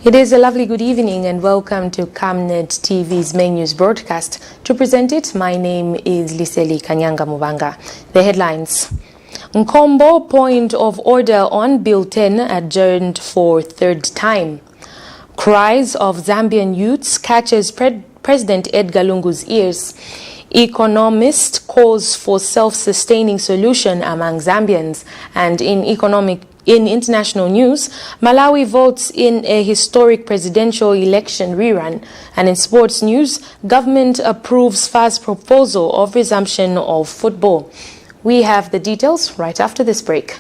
It is a lovely good evening and welcome to Camnet TV's main news broadcast. To present it, my name is Liseli Kanyanga Mubanga. The headlines. Nkombo point of order on Bill 10 adjourned for third time. Cries of Zambian youths catches President Edgar Lungu's ears. Economist calls for self-sustaining solution among Zambians. And in international news, Malawi votes in a historic presidential election rerun. And in sports news, government approves FA's proposal of resumption of football. We have the details right after this break.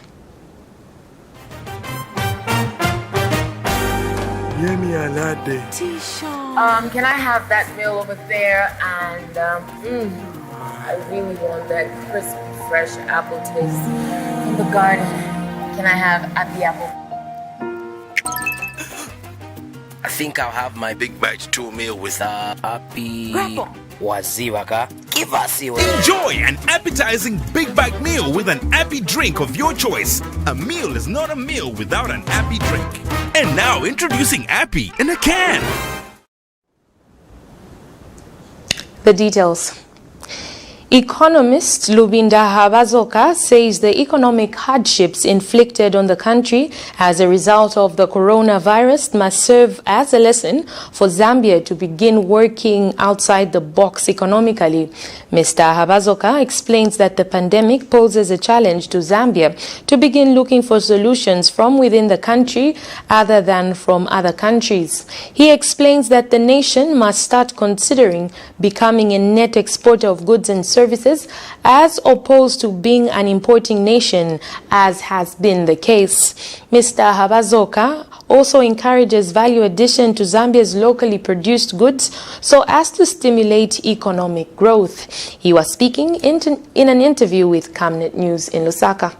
Can I have that meal over there? And I really want that crisp, fresh apple taste from the garden. Can I have the apple? I think I'll have my big bite 2 meal with happy waziwaka. Give us your enjoy an appetizing big bite meal with an happy drink of your choice. A meal is not a meal without an happy drink. And now introducing Happy in a can. The details. Economist Lubinda Habazoka says the economic hardships inflicted on the country as a result of the coronavirus must serve as a lesson for Zambia to begin working outside the box economically. Mr. Habazoka explains that the pandemic poses a challenge to Zambia to begin looking for solutions from within the country other than from other countries. He explains that the nation must start considering becoming a net exporter of goods and services as opposed to being an importing nation, as has been the case. Mr. Habazoka also encourages value addition to Zambia's locally produced goods so as to stimulate economic growth. He was speaking in an interview with Camnet News in Lusaka.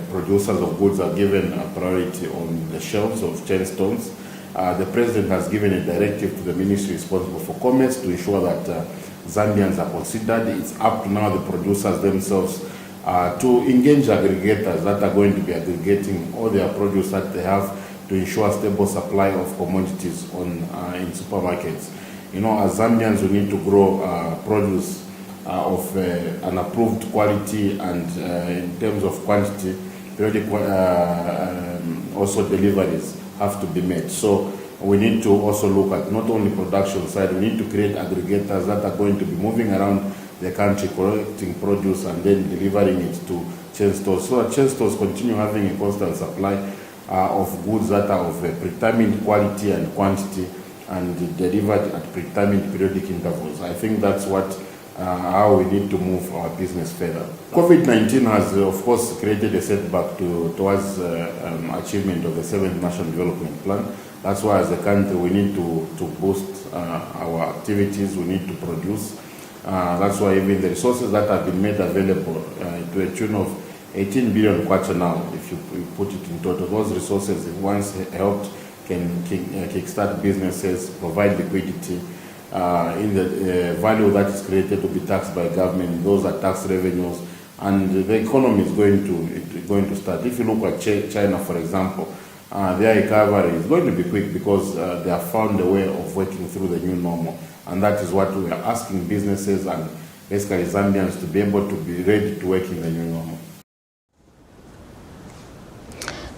Producers of goods are given a priority on the shelves of chain stores. The President has given a directive to the ministry responsible for commerce to ensure that Zambians are considered. It's up to now the producers themselves to engage aggregators that are going to be aggregating all their produce that they have to ensure stable supply of commodities in supermarkets. You know, as Zambians, we need to grow produce of an approved quality, and in terms of quantity, periodic also deliveries have to be made. So we need to also look at not only production side, we need to create aggregators that are going to be moving around the country collecting produce and then delivering it to chain stores, so that chain stores continue having a constant supply of goods that are of predetermined quality and quantity and delivered at predetermined periodic intervals. I think that's how we need to move our business further. COVID-19 has, of course, created a setback towards achievement of the 7th National Development Plan. That's why, as a country, we need to boost our activities, we need to produce. That's why even the resources that have been made available to a tune of 18 billion kwacha now, if you put it in total, those resources, if once helped, can kickstart businesses, provide liquidity. In the value that is created to be taxed by government, those are tax revenues, and the economy is going to start. If you look at China, for example, their recovery is going to be quick because they have found a way of working through the new normal, and that is what we are asking businesses and basically Zambians to be able to be ready to work in the new normal.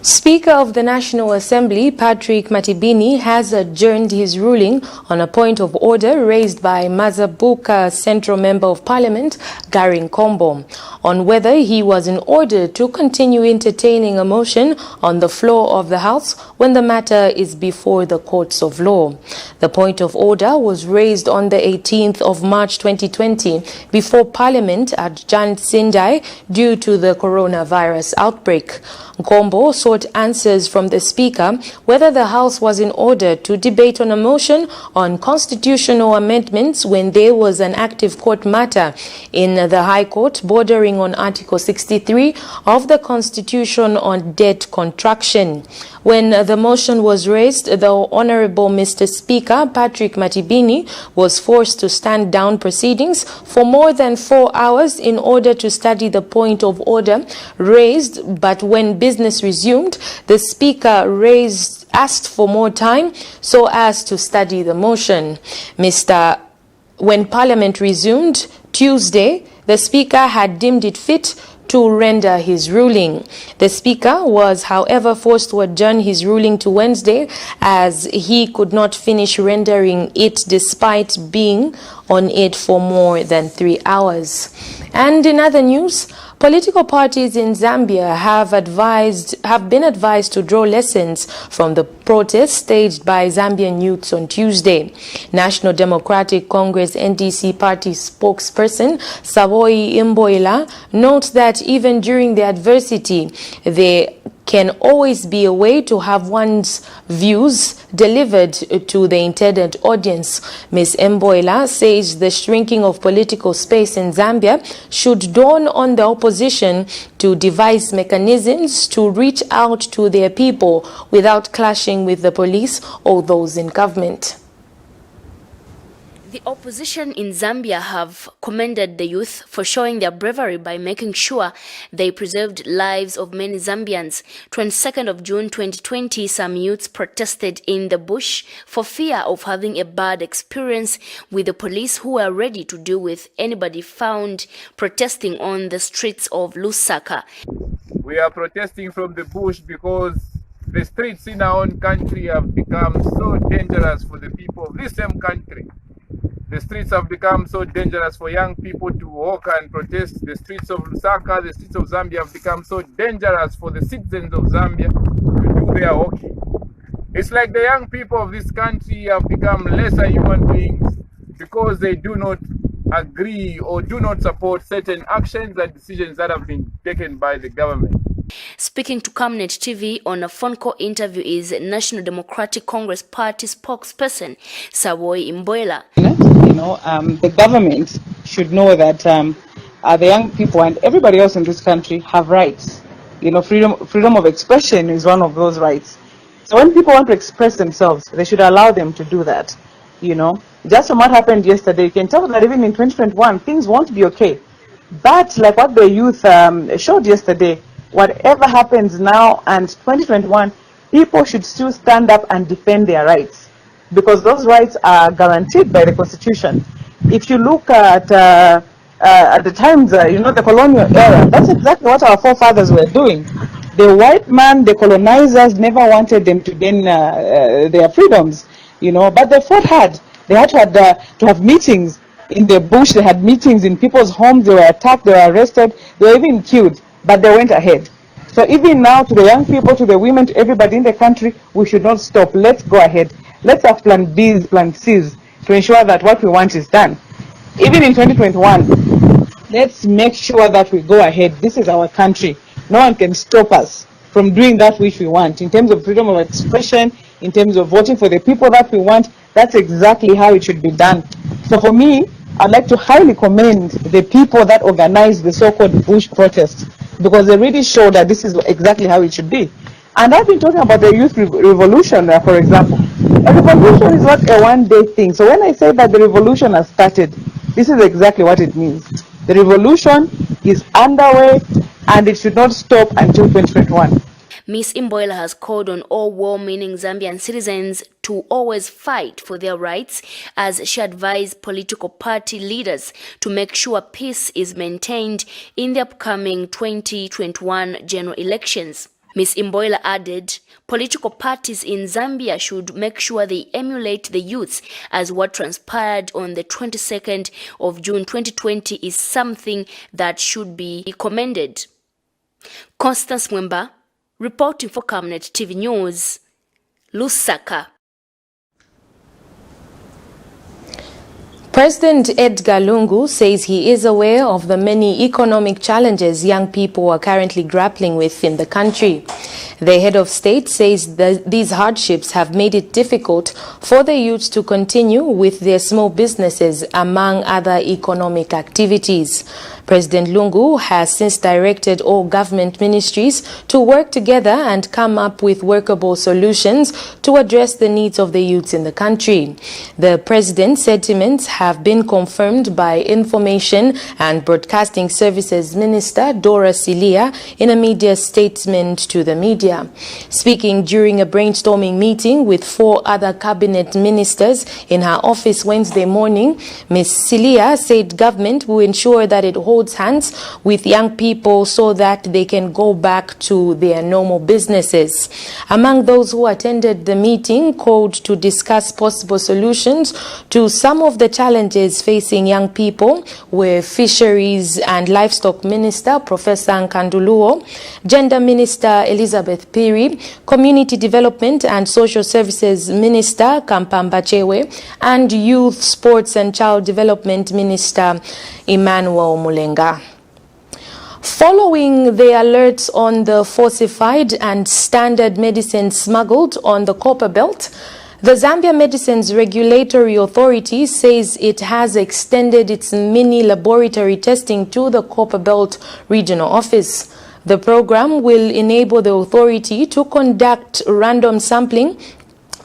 Speaker of the National Assembly, Patrick Matibini, has adjourned his ruling on a point of order raised by Mazabuka Central Member of Parliament, Gary Nkombo, on whether he was in order to continue entertaining a motion on the floor of the House when the matter is before the courts of law. The point of order was raised on the 18th of March 2020 before Parliament adjourned Sindai due to the coronavirus outbreak. Nkombo sought answers from the Speaker whether the House was in order to debate on a motion on constitutional amendments when there was an active court matter in the High Court bordering on Article 63 of the Constitution on debt contraction. When the motion was raised, the Honorable Mr. Speaker, Patrick Matibini, was forced to stand down proceedings for more than 4 hours in order to study the point of order raised, but when business resumed, the Speaker asked for more time so as to study the motion. When Parliament resumed Tuesday, the Speaker had deemed it fit to render his ruling. The Speaker was, however, forced to adjourn his ruling to Wednesday as he could not finish rendering it despite being on it for more than 3 hours. And in other news, political parties in Zambia have been advised to draw lessons from the protests staged by Zambian youths on Tuesday. National Democratic Congress NDC party spokesperson Savoy Imboila notes that even during the adversity, there can always be a way to have one's views delivered to the intended audience. Ms. Mboila says the shrinking of political space in Zambia should dawn on the opposition to devise mechanisms to reach out to their people without clashing with the police or those in government. The opposition in Zambia have commended the youth for showing their bravery by making sure they preserved lives of many Zambians. 22nd of June 2020, some youths protested in the bush for fear of having a bad experience with the police who were ready to deal with anybody found protesting on the streets of Lusaka. We are protesting from the bush because the streets in our own country have become so dangerous for the people of this same country. The streets have become so dangerous for young people to walk and protest. The streets of Lusaka, the streets of Zambia have become so dangerous for the citizens of Zambia to do their walking. It's like the young people of this country have become lesser human beings because they do not agree or do not support certain actions and decisions that have been taken by the government. Speaking to Camnet TV on a phone call interview is National Democratic Congress Party spokesperson Savoy Imboila. The government should know that the young people and everybody else in this country have rights. Freedom of expression is one of those rights. So when people want to express themselves, they should allow them to do that. Just from what happened yesterday, you can tell that even in 2021, things won't be okay. But like what the youth showed yesterday, whatever happens now and 2021, people should still stand up and defend their rights because those rights are guaranteed by the Constitution. If you look at the times, the colonial era, that's exactly what our forefathers were doing. The white man, the colonizers, never wanted them to gain their freedoms, but they fought hard. They had to have meetings in the bush. They had meetings in people's homes. They were attacked. They were arrested. They were even killed. But they went ahead. So even now, to the young people, to the women, to everybody in the country, we should not stop. Let's go ahead. Let's have plan B's, plan C's to ensure that what we want is done. Even in 2021, let's make sure that we go ahead. This is our country. No one can stop us from doing that which we want. In terms of freedom of expression, in terms of voting for the people that we want, that's exactly how it should be done. So for me, I'd like to highly commend the people that organized the so-called bush protests because they really show that this is exactly how it should be. And I've been talking about the youth revolution, for example. A revolution is not a one-day thing. So when I say that the revolution has started, this is exactly what it means. The revolution is underway and it should not stop until 2021. Ms. Imboila has called on all well-meaning Zambian citizens to always fight for their rights as she advised political party leaders to make sure peace is maintained in the upcoming 2021 general elections. Ms. Imboila added, political parties in Zambia should make sure they emulate the youths as what transpired on the 22nd of June 2020 is something that should be commended. Constance Mwemba, reporting for Camnet TV News, Lusaka. President Edgar Lungu says he is aware of the many economic challenges young people are currently grappling with in the country. The head of state says that these hardships have made it difficult for the youth to continue with their small businesses, among other economic activities. President Lungu has since directed all government ministries to work together and come up with workable solutions to address the needs of the youths in the country. The president's sentiments have been confirmed by Information and Broadcasting Services Minister Dora Silia in a media statement to the media. Speaking during a brainstorming meeting with 4 other cabinet ministers in her office Wednesday morning, Ms. Silia said government will ensure that it holds hands with young people so that they can go back to their normal businesses. Among those who attended the meeting called to discuss possible solutions to some of the challenges facing young people were Fisheries and Livestock Minister Professor Nkanduluo, Gender Minister Elizabeth Piri, Community Development and Social Services Minister Kampamba Chewe, and Youth, Sports and Child Development Minister Emmanuel Mulenga. Following the alerts on the falsified and standard medicines smuggled on the Copper Belt, the Zambia Medicines Regulatory Authority says it has extended its mini laboratory testing to the Copper Belt Regional Office. The program will enable the authority to conduct random sampling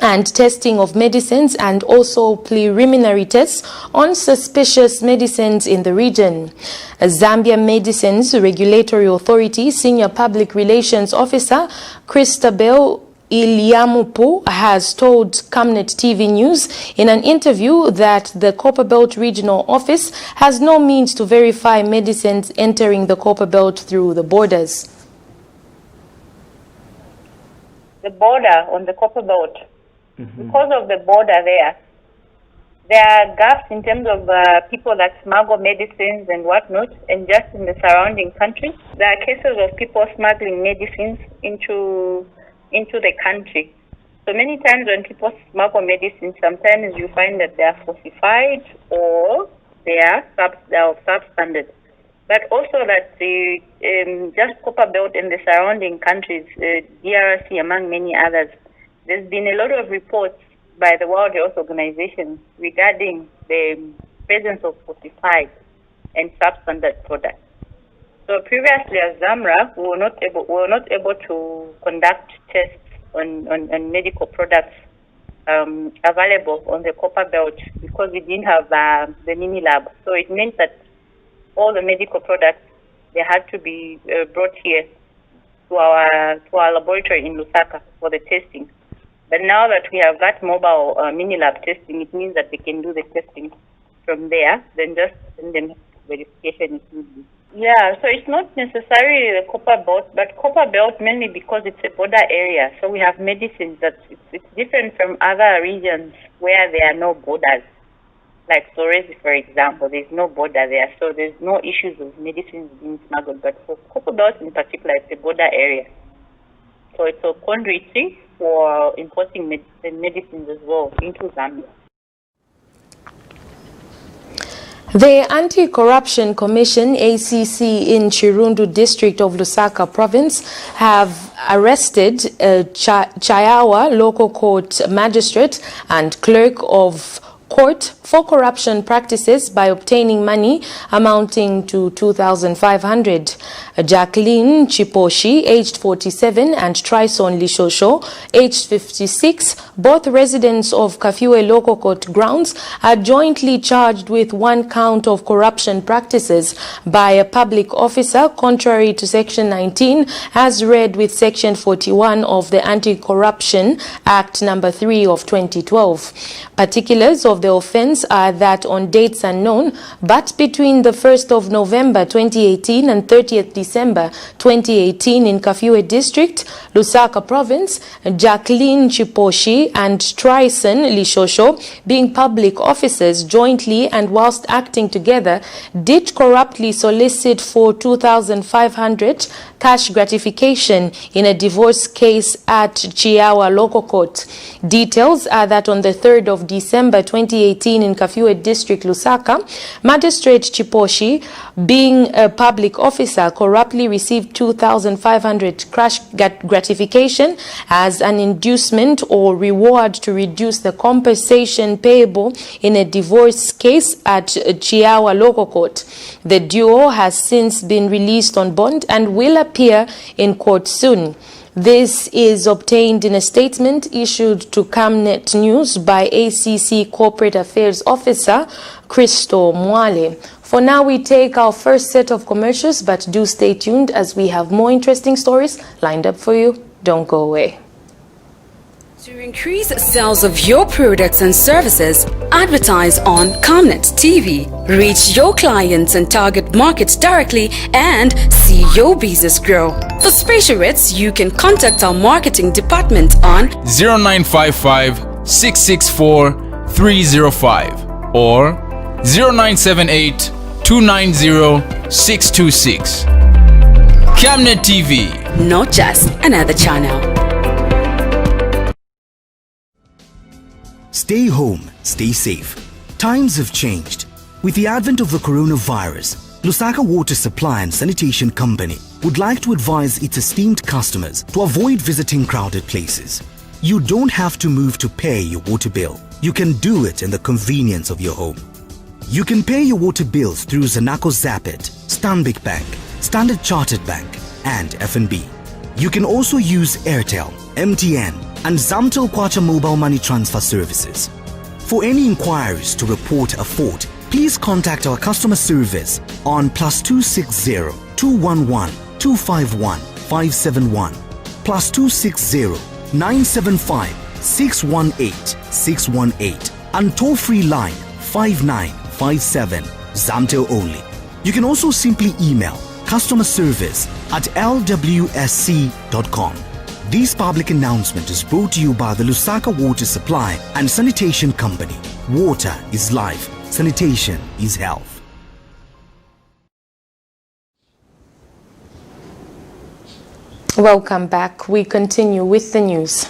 and testing of medicines and also preliminary tests on suspicious medicines in the region. Zambia Medicines Regulatory Authority Senior Public Relations Officer Christabel Ilyamupu has told Camnet TV News in an interview that the Copperbelt Regional Office has no means to verify medicines entering the Copperbelt through the borders. The border on the Copperbelt, because of the border there are gaps in terms of people that smuggle medicines and whatnot, and just in the surrounding countries, there are cases of people smuggling medicines into the country. So many times when people smuggle medicines, sometimes you find that they are falsified or they are substandard. But also that just Copperbelt and the surrounding countries, DRC among many others, there's been a lot of reports by the World Health Organization regarding the presence of falsified and substandard products. So previously as ZAMRA, we were not able to conduct tests on medical products available on the Copperbelt because we didn't have the mini lab. So it meant that all the medical products, they had to be brought here to our laboratory in Lusaka for the testing. But now that we have that mobile mini lab testing, it means that they can do the testing from there, then just send them verification if need be. Yeah, so it's not necessarily the Copperbelt, but Copperbelt mainly because it's a border area. So we have medicines that it's different from other regions where there are no borders. Like Flores, for example, there's no border there, so there's no issues of medicines being smuggled. But for Copperbelt in particular, it's a border area. So it's a conduit for importing medicines as well into Zambia. The Anti-Corruption Commission, ACC, in Chirundu district of Lusaka province have arrested Chiawa local court magistrate and clerk of court for corruption practices by obtaining money amounting to 2,500. Jacqueline Chiposhi, aged 47, and Trison Lishosho, aged 56, both residents of Kafue local court grounds, are jointly charged with 1 count of corruption practices by a public officer contrary to Section 19 as read with Section 41 of the Anti-Corruption Act No. 3 of 2012. Particulars of the offense are that on dates unknown, but between the 1st of November 2018 and 30th December 2018 in Kafue district, Lusaka province, Jacqueline Chiposhi and Trison Lishosho, being public officers jointly and whilst acting together, did corruptly solicit for 2,500 cash gratification in a divorce case at Chiawa local court. Details are that on the 3rd of December 2018, 2018 in Kafue District, Lusaka, Magistrate Chiposhi, being a public officer, corruptly received 2,500 cash gratification as an inducement or reward to reduce the compensation payable in a divorce case at Chiawa Local Court. The duo has since been released on bond and will appear in court soon. This is obtained in a statement issued to Camnet News by ACC Corporate Affairs Officer Christo Mwale. For now, we take our first set of commercials, but do stay tuned as we have more interesting stories lined up for you. Don't go away. To increase sales of your products and services, advertise on Camnet TV. Reach your clients and target markets directly and see your business grow. For special rates, you can contact our marketing department on 0955 664 305 or 0978 290 626. Camnet TV. Not just another channel. Stay home, stay safe. Times have changed. With the advent of the coronavirus, Lusaka Water Supply and Sanitation Company would like to advise its esteemed customers to avoid visiting crowded places. You don't have to move to pay your water bill. You can do it in the convenience of your home. You can pay your water bills through Zanaco Zapit, Stanbic Bank, Standard Chartered Bank, and FNB. You can also use Airtel, MTN, and Zamtel Kwacha mobile money transfer services. For any inquiries to report a fault, please contact our customer service on +260 211 251 571, +260 975 618 618, and toll-free line 5957, Zamtel only. You can also simply email customer service @lwsc.com. This public announcement is brought to you by the Lusaka Water Supply and Sanitation Company. Water is life. Sanitation is health. Welcome back. We continue with the news.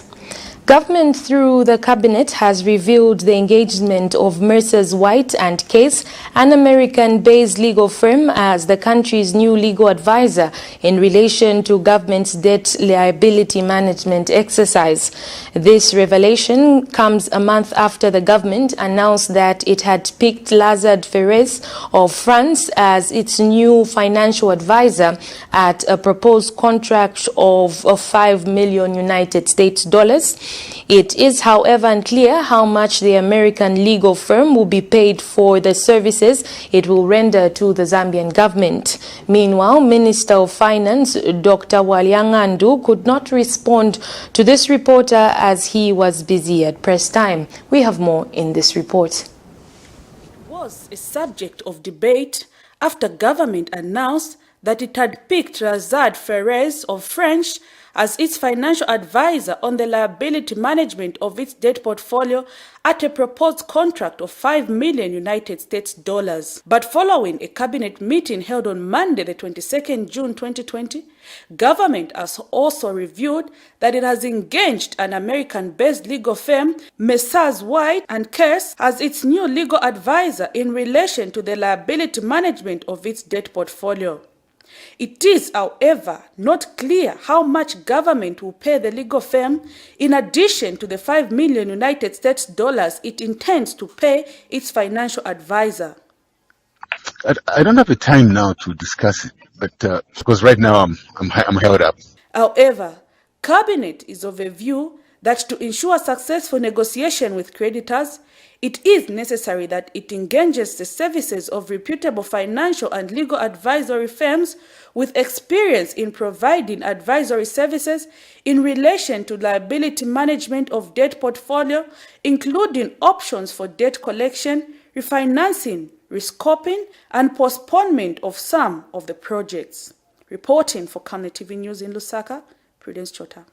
Government through the cabinet has revealed the engagement of Mercers White and Case, an American-based legal firm, as the country's new legal advisor in relation to government's debt liability management exercise. This revelation comes a month after the government announced that it had picked Lazard Ferrez of France as its new financial advisor at a proposed contract of $5 million United States dollars. It is, however, unclear how much the American legal firm will be paid for the services it will render to the Zambian government. Meanwhile, Minister of Finance Dr. Walyangandu could not respond to this reporter as he was busy at press time. We have more in this report. It was a subject of debate after government announced that it had picked Lazard Ferrez of French as its financial advisor on the liability management of its debt portfolio at a proposed contract of $5 million United States dollars. But following a cabinet meeting held on Monday, the 22nd June 2020, government has also revealed that it has engaged an American-based legal firm, Messrs. White and Case, as its new legal advisor in relation to the liability management of its debt portfolio. It is, however, not clear how much government will pay the legal firm in addition to the $5 million United States dollars it intends to pay its financial advisor. I don't have the time now to discuss it, but because right now I'm held up. However, Cabinet is of a view that to ensure successful negotiation with creditors, it is necessary that it engages the services of reputable financial and legal advisory firms with experience in providing advisory services in relation to liability management of debt portfolio, including options for debt collection, refinancing, rescoping, and postponement of some of the projects. Reporting for Camnet TV News in Lusaka, Prudence Chota.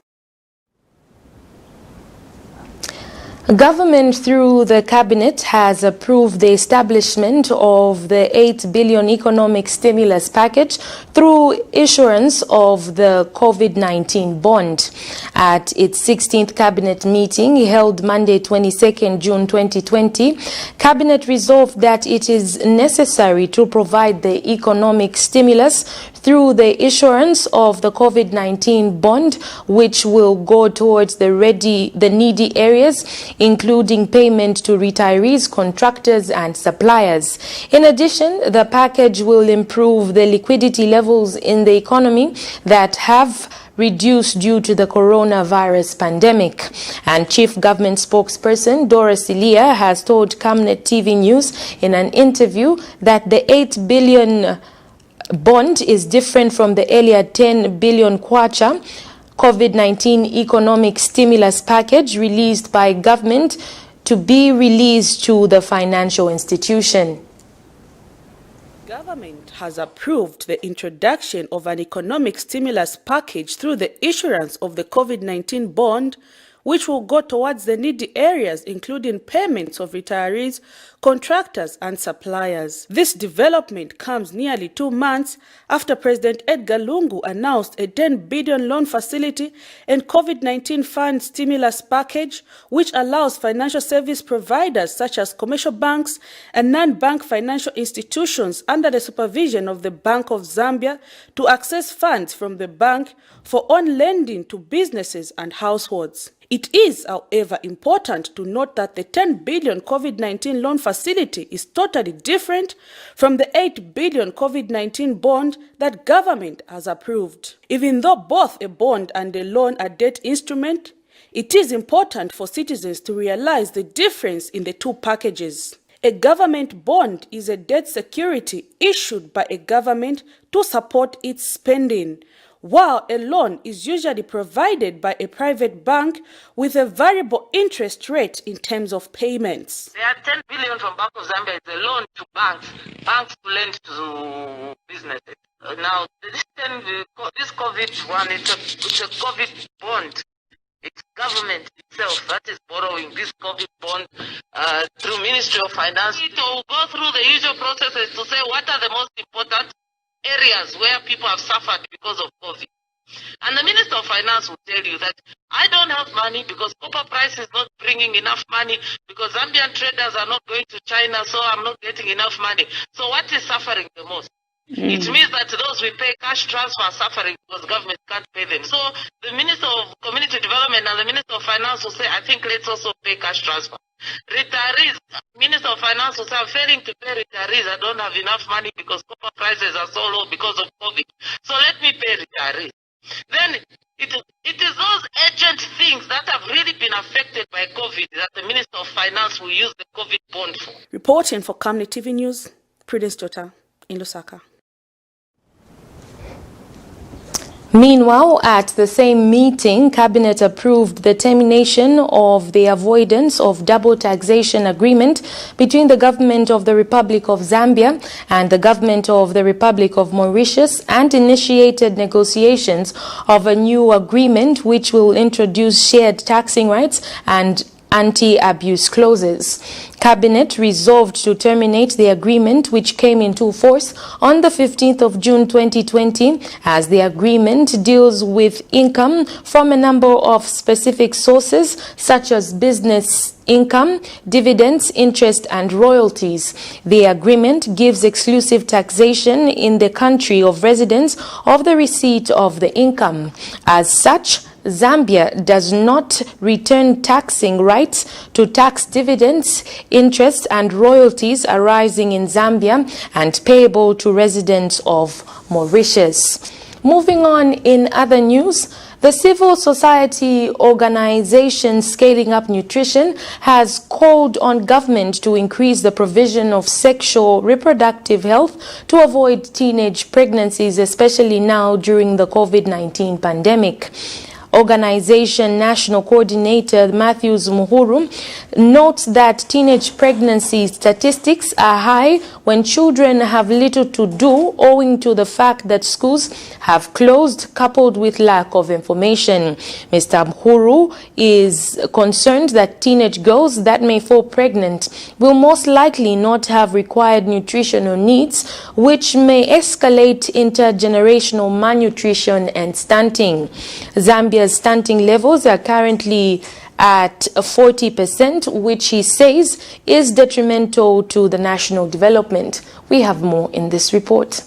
Government through the Cabinet has approved the establishment of the 8 billion economic stimulus package through issuance of the COVID-19 bond. At its 16th Cabinet meeting held Monday 22nd June 2020, Cabinet resolved that it is necessary to provide the economic stimulus through the issuance of the COVID-19 bond, which will go towards the needy areas, including payment to retirees, contractors and suppliers. In addition, the package will improve the liquidity levels in the economy that have reduced due to the coronavirus pandemic. And Chief Government Spokesperson Doris Ilia has told Camnet TV News in an interview that the 8 billion bond is different from the earlier 10 billion kwacha COVID-19 economic stimulus package released by government to be released to the financial institution. Government has approved the introduction of an economic stimulus package through the issuance of the COVID-19 bond, which will go towards the needy areas, including payments of retirees, contractors and suppliers. This development comes nearly 2 months after President Edgar Lungu announced a 10 billion loan facility and COVID-19 fund stimulus package, which allows financial service providers such as commercial banks and non-bank financial institutions under the supervision of the Bank of Zambia to access funds from the bank for on-lending to businesses and households. It is, however, important to note that the 10 billion COVID-19 loan facility is totally different from the 8 billion COVID-19 bond that government has approved. Even though both a bond and a loan are debt instruments, it is important for citizens to realize the difference in the two packages. A government bond is a debt security issued by a government to support its spending, while a loan is usually provided by a private bank with a variable interest rate in terms of payments. There are 10 billion from Bank of Zambia. It's a loan to banks to lend to businesses. Now, this COVID one, it's a COVID bond. It's government itself that is borrowing this COVID bond through Ministry of Finance. It will go through the usual processes to say what are the most important areas where people have suffered because of COVID. And the Minister of Finance will tell you that I don't have money because copper price is not bringing enough money, because Zambian traders are not going to China, so I'm not getting enough money. So what is suffering the most? It means that those we pay cash transfer are suffering because government can't pay them. So the Minister of Community Development and the Minister of Finance will say, I think let's also pay cash transfer. Retirees, Minister of Finance will say, I'm failing to pay retirees. I don't have enough money because copper prices are so low because of COVID. So let me pay retirees. Then it is those urgent things that have really been affected by COVID that the Minister of Finance will use the COVID bond for. Reporting for Camnet TV News, Prudence Jota in Lusaka. Meanwhile, at the same meeting, Cabinet approved the termination of the avoidance of double taxation agreement between the government of the Republic of Zambia and the government of the Republic of Mauritius, and initiated negotiations of a new agreement which will introduce shared taxing rights and anti-abuse clauses. Cabinet resolved to terminate the agreement, which came into force on the 15th of June 2020, as the agreement deals with income from a number of specific sources such as business income, dividends, interest and royalties. The agreement gives exclusive taxation in the country of residence of the receipt of the income. As such, Zambia does not return taxing rights to tax dividends, interest and royalties arising in Zambia and payable to residents of Mauritius. Moving on, in other news, the civil society organization Scaling Up Nutrition has called on government to increase the provision of sexual reproductive health to avoid teenage pregnancies, especially now during the COVID-19 pandemic. Organization National Coordinator Matthews Muhuru notes that teenage pregnancy statistics are high when children have little to do owing to the fact that schools have closed, coupled with lack of information. Mr. Muhuru is concerned that teenage girls that may fall pregnant will most likely not have required nutritional needs, which may escalate intergenerational malnutrition and stunting. Zambia's stunting levels are currently at 40%, which he says is detrimental to the national development. We have more in this report.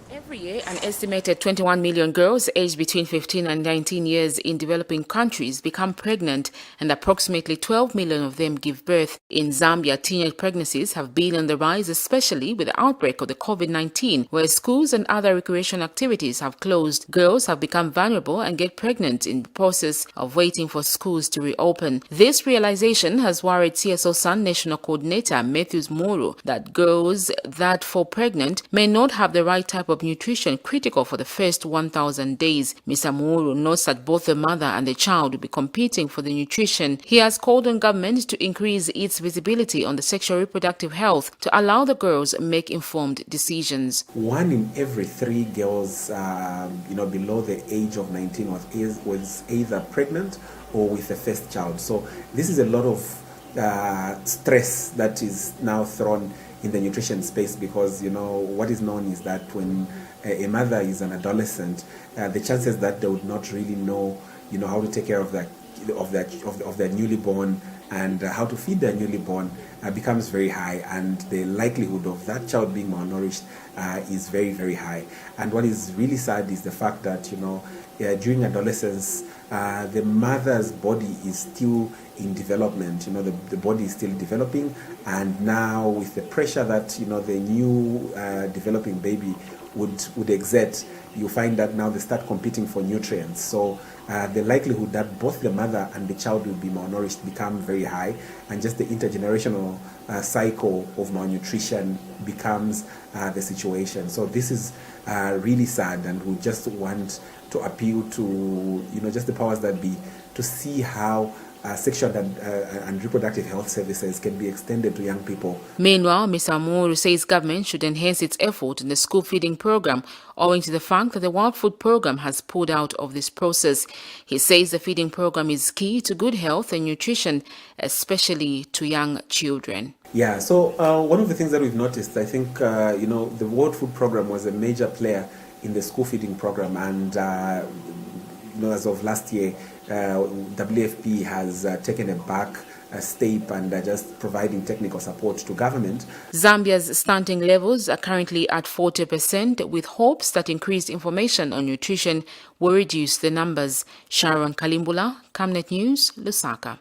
Every year, an estimated 21 million girls aged between 15 and 19 years in developing countries become pregnant, and approximately 12 million of them give birth. In Zambia, teenage pregnancies have been on the rise, especially with the outbreak of the COVID-19, where schools and other recreation activities have closed. Girls have become vulnerable and get pregnant in the process of waiting for schools to reopen. This realization has worried CSO Sun National Coordinator Matthews Muhuru that girls that fall pregnant may not have the right type of nutrition critical for the first 1,000 days. Mr. Muhuru notes that both the mother and the child will be competing for the nutrition. He has called on government to increase its visibility on the sexual reproductive health to allow the girls make informed decisions. 1 in every 3 girls, below the age of 19 was either pregnant or with the first child. So this is a lot of stress that is now thrown in the nutrition space, because what is known is that when a mother is an adolescent, the chances that they would not really know how to take care of their newly born and how to feed their newly born becomes very high, and the likelihood of that child being malnourished is very, very high. And what is really sad is the fact that during adolescence, the mother's body is still in development. The body is still developing, and now with the pressure that the new developing baby would exert, you find that now they start competing for nutrients. So the likelihood that both the mother and the child will be malnourished become very high, and just the intergenerational cycle of malnutrition becomes the situation. So this is really sad, and we just want to appeal to just the powers that be to see how sexual and reproductive health services can be extended to young people. Meanwhile, Mr. Muhuru says government should enhance its effort in the school feeding program, owing to the fact that the World Food Program has pulled out of this process. He says the feeding program is key to good health and nutrition, especially to young children. Yeah, so one of the things that we've noticed, I think, the World Food Program was a major player in the school feeding program, and as of last year, WFP has taken a back step and just providing technical support to government. Zambia's stunting levels are currently at 40%, with hopes that increased information on nutrition will reduce the numbers. Sharon Kalimbula, Camnet News, Lusaka.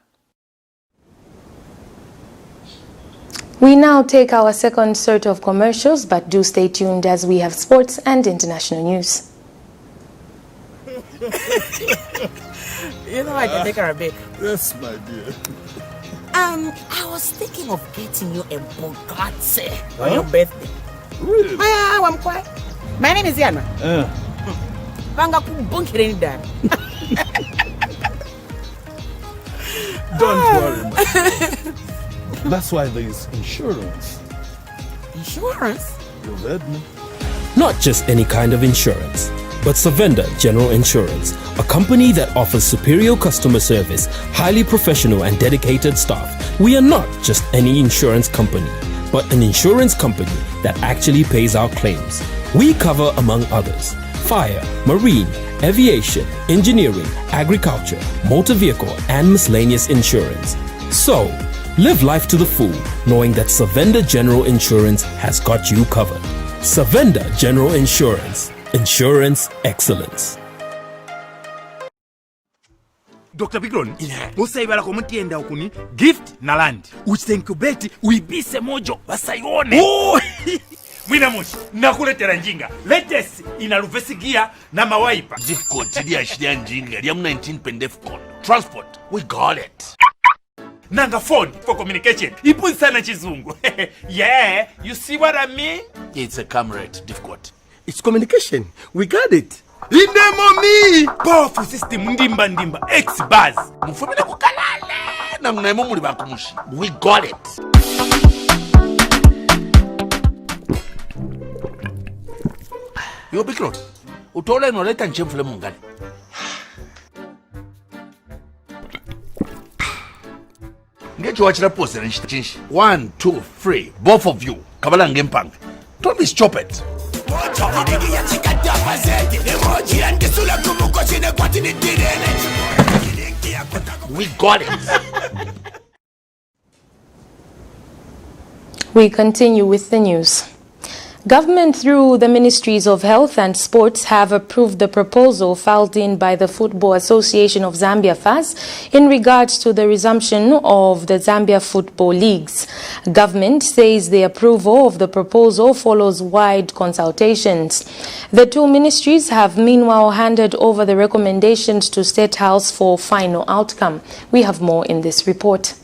We now take our second set of commercials, but do stay tuned as we have sports and international news. I can take her a bit. Yes, my dear. I was thinking of getting you a Bugatti on your birthday. Really? I'm quiet. My name is Yana. Don't worry, man. That's why there is insurance. Insurance? You heard me. Not just any kind of insurance, but Savenda General Insurance, a company that offers superior customer service, highly professional and dedicated staff. We are not just any insurance company, but an insurance company that actually pays our claims. We cover, among others, fire, marine, aviation, engineering, agriculture, motor vehicle, and miscellaneous insurance. So, live life to the full, knowing that Savenda General Insurance has got you covered. Savenda General Insurance. Insurance excellence. Dr. Bigron, musaibala komutienda ukuni gift na land. Uchenkubeti uibise mojo basaione. Oh! Mwina moshi, nakuletera njinga. Latest inaluvesi gear na mawaipa. Difficult tidi ashiria njinga. Liam 19 pendefcon. Transport, we got it. Nanga phone for communication. Ipu sana chizungu. Yeah, you see what I mean? It's a camera, difficult. It's communication. We got it. Inemomi powerful system ndimba ex-buzz mufumile kukalale na mnaimo muli bakumushi. We got it. Yo Bicklot, utola inoleta nchemfule mungani. Ngecho wachira pose na nchinshi. 1, 2, 3, both of you. Kabala ngempang. Don't be stupid. We got it. We continue with the news. Government through the Ministries of Health and Sports have approved the proposal filed in by the Football Association of Zambia FAS in regards to the resumption of the Zambia Football Leagues. Government says the approval of the proposal follows wide consultations. The two ministries have meanwhile handed over the recommendations to State House for final outcome. We have more in this report.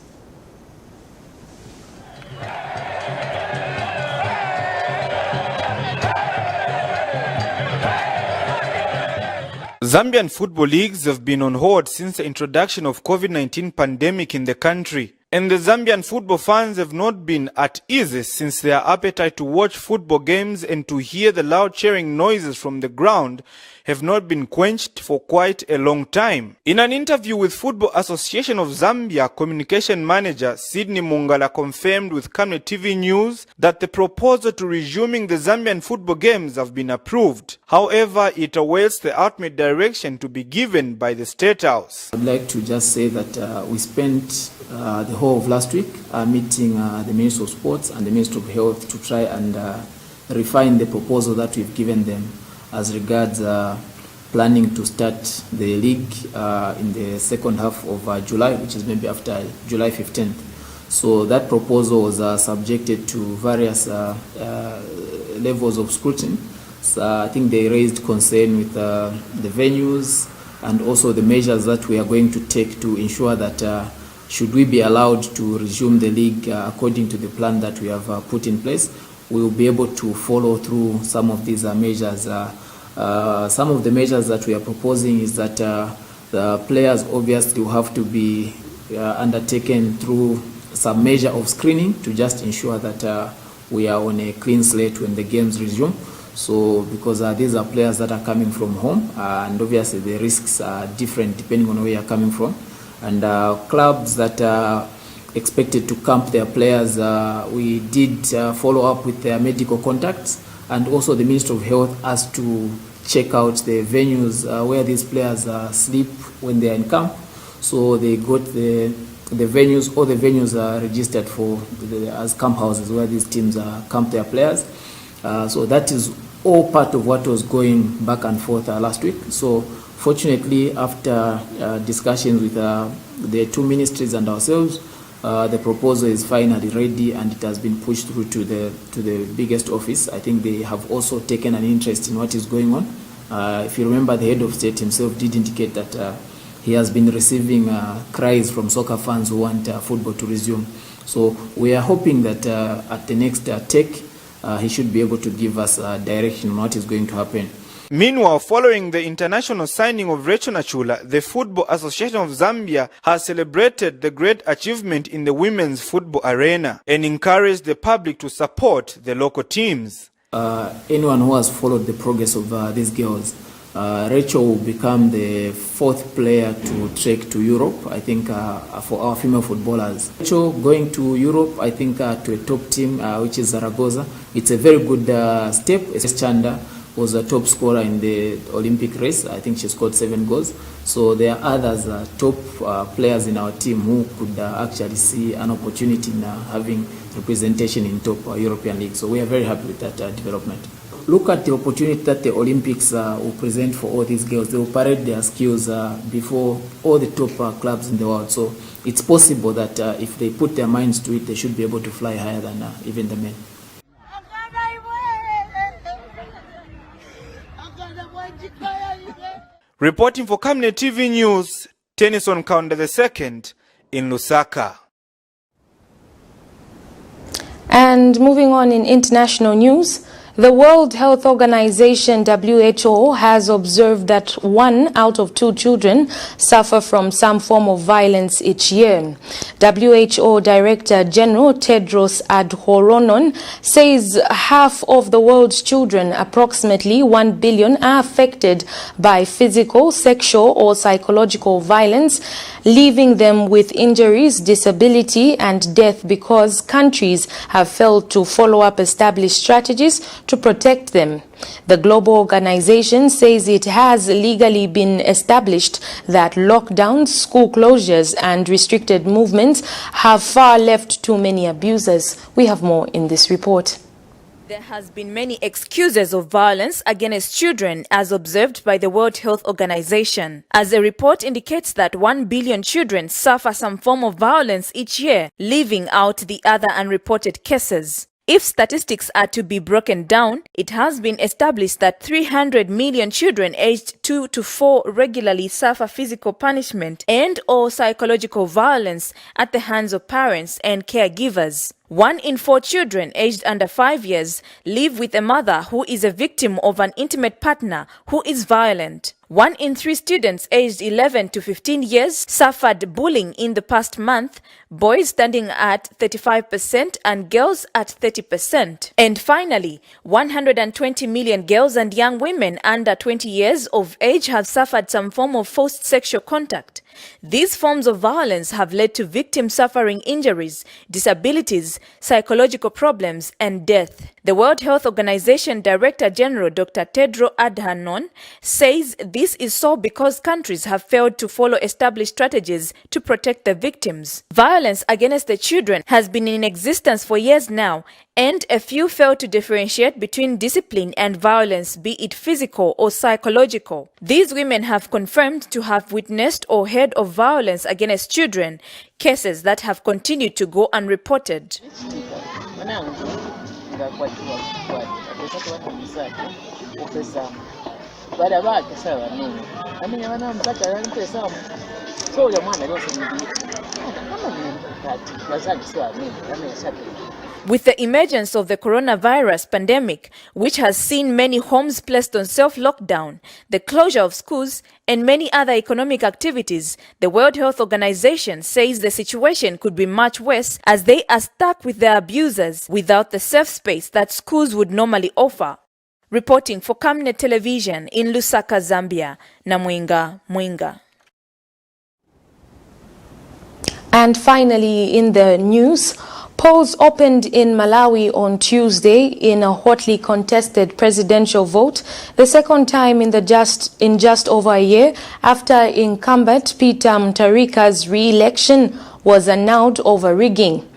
Zambian football leagues have been on hold since the introduction of COVID-19 pandemic in the country. And the Zambian football fans have not been at ease since their appetite to watch football games and to hear the loud cheering noises from the ground have not been quenched for quite a long time. In an interview with Football Association of Zambia communication manager Sydney Mungala confirmed with Camnet TV News that the proposal to resuming the Zambian football games have been approved. However, it awaits the ultimate direction to be given by the State House. I'd like to just say that we spent the whole of last week meeting the Minister of Sports and the Minister of Health to try and refine the proposal that we've given them as regards planning to start the league in the second half of July, which is maybe after July 15th. So that proposal was subjected to various levels of scrutiny. So I think they raised concern with the venues and also the measures that we are going to take to ensure that should we be allowed to resume the league according to the plan that we have put in place, we will be able to follow through some of these measures. Some of the measures that we are proposing is that the players obviously will have to be undertaken through some measure of screening to just ensure that we are on a clean slate when the games resume. So because these are players that are coming from home and obviously the risks are different depending on where you are coming from. And clubs that are expected to camp their players, we did follow up with their medical contacts, and also the Ministry of Health has to check out the venues where these players sleep when they are in camp. So they got the venues, all the venues are registered for as camp houses where these teams camp their players. So that is all part of what was going back and forth last week. So fortunately, after discussions with the two ministries and ourselves, the proposal is finally ready and it has been pushed through to the biggest office. I think they have also taken an interest in what is going on. If you remember, the head of state himself did indicate that he has been receiving cries from soccer fans who want football to resume. So we are hoping that at the next take, he should be able to give us direction on what is going to happen. Meanwhile, following the international signing of Rachel Nachula, the Football Association of Zambia has celebrated the great achievement in the women's football arena and encouraged the public to support the local teams. Anyone who has followed the progress of these girls, Rachel will become the fourth player to trek to Europe, I think, for our female footballers. Rachel going to Europe, I think, to a top team, which is Zaragoza. It's a very good step. Chanda was a top scorer in the Olympic race. I think she scored 7 goals. So there are others, top players in our team who could actually see an opportunity in having representation in top European league. So we are very happy with that development. Look at the opportunity that the Olympics will present for all these girls. They will parade their skills before all the top clubs in the world. So it's possible that if they put their minds to it, they should be able to fly higher than even the men. Reporting for Camnet TV News, Tennyson Kaunda II in Lusaka. And moving on in international news, The World Health Organization WHO has observed that 1 out of 2 children suffer from some form of violence each year. WHO Director General Tedros Adhanom says half of the world's children, approximately 1 billion, are affected by physical, sexual or psychological violence, leaving them with injuries, disability and death because countries have failed to follow up established strategies to protect them. The global organization says it has legally been established that lockdowns, school closures and restricted movements have far left too many abusers. We have more in this report. There has been many excuses of violence against children as observed by the World Health Organization, as a report indicates that 1 billion children suffer some form of violence each year, leaving out the other unreported cases. If statistics are to be broken down, it has been established that 300 million children aged 2 to 4 regularly suffer physical punishment and or psychological violence at the hands of parents and caregivers. 1 in 4 children aged under 5 years live with a mother who is a victim of an intimate partner who is violent. 1 in 3 students aged 11 to 15 years suffered bullying in the past month, boys standing at 35% and girls at 30%. And finally, 120 million girls and young women under 20 years of age have suffered some form of forced sexual contact. These forms of violence have led to victims suffering injuries, disabilities, psychological problems, and death. The World Health Organization Director General Dr. Tedros Adhanom says this is so because countries have failed to follow established strategies to protect the victims. Violence against the children has been in existence for years now, and a few fail to differentiate between discipline and violence, be it physical or psychological. These women have confirmed to have witnessed or heard of violence against children, cases that have continued to go unreported. With the emergence of the coronavirus pandemic, which has seen many homes placed on self-lockdown, the closure of schools, and many other economic activities, the World Health Organization says the situation could be much worse as they are stuck with their abusers without the safe space that schools would normally offer. Reporting for Camnet Television in Lusaka, Zambia, Namwinga Mwinga. And finally, in the news, polls opened in Malawi on Tuesday in a hotly contested presidential vote, the second time in just over a year after incumbent Peter Mutharika's re-election was annulled over rigging.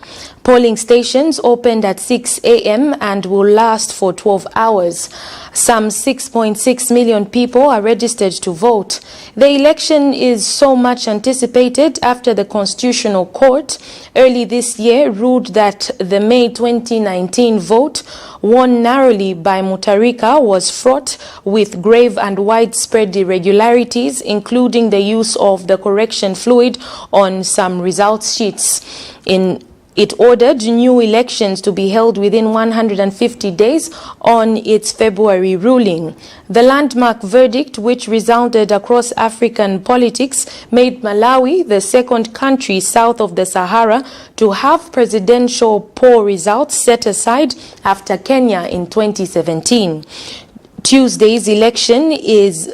Polling stations opened at 6 a.m. and will last for 12 hours. Some 6.6 million people are registered to vote. The election is so much anticipated after the Constitutional Court early this year ruled that the May 2019 vote, won narrowly by Mutharika, was fraught with grave and widespread irregularities, including the use of the correction fluid on some results sheets. It ordered new elections to be held within 150 days on its February ruling. The landmark verdict, which resounded across African politics, made Malawi the second country south of the Sahara to have presidential poll results set aside after Kenya in 2017. Tuesday's election is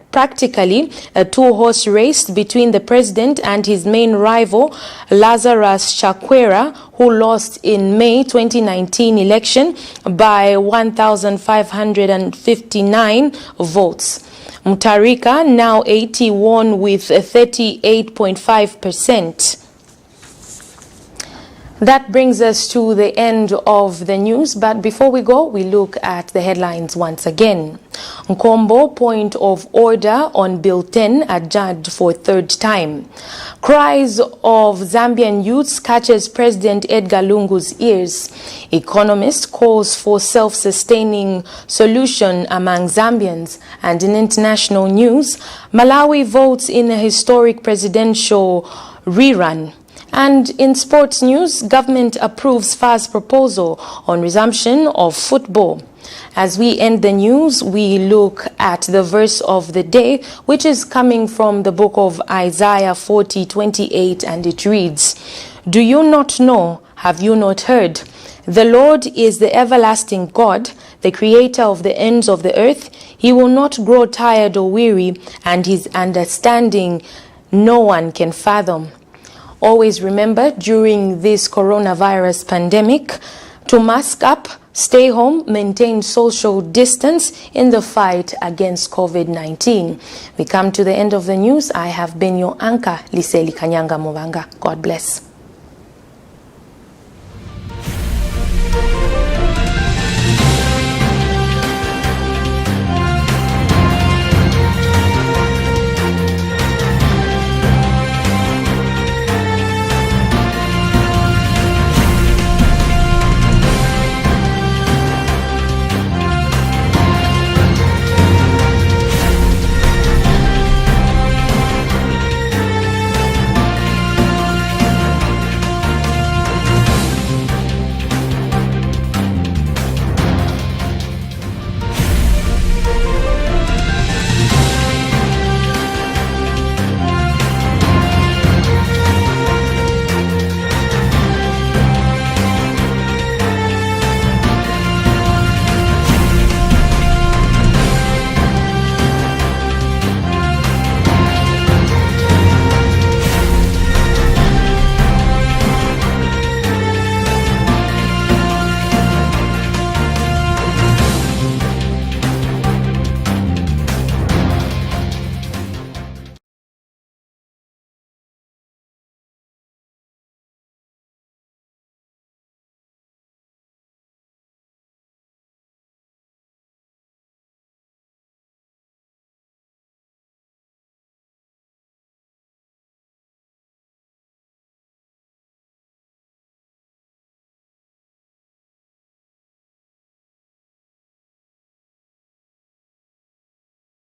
practically a two-horse race between the president and his main rival, Lazarus Chakwera, who lost in May 2019 election by 1,559 votes. Mutharika, now 80, won with 38.5%. That brings us to the end of the news, but before we go, we look at the headlines once again. Nkombo, point of order on Bill 10 adjourned for third time. Cries of Zambian youths catches President Edgar Lungu's ears. Economist calls for self-sustaining solution among Zambians. And in international news, Malawi votes in a historic presidential rerun. And in sports news, government approves FA's proposal on resumption of football. As we end the news, we look at the verse of the day, which is coming from the book of Isaiah 40:28, and it reads, "Do you not know? Have you not heard? The Lord is the everlasting God, the creator of the ends of the earth. He will not grow tired or weary, and his understanding no one can fathom." Always remember during this coronavirus pandemic to mask up, stay home, maintain social distance in the fight against COVID-19. We come to the end of the news. I have been your anchor, Liseli Kanyanga Movanga. God bless.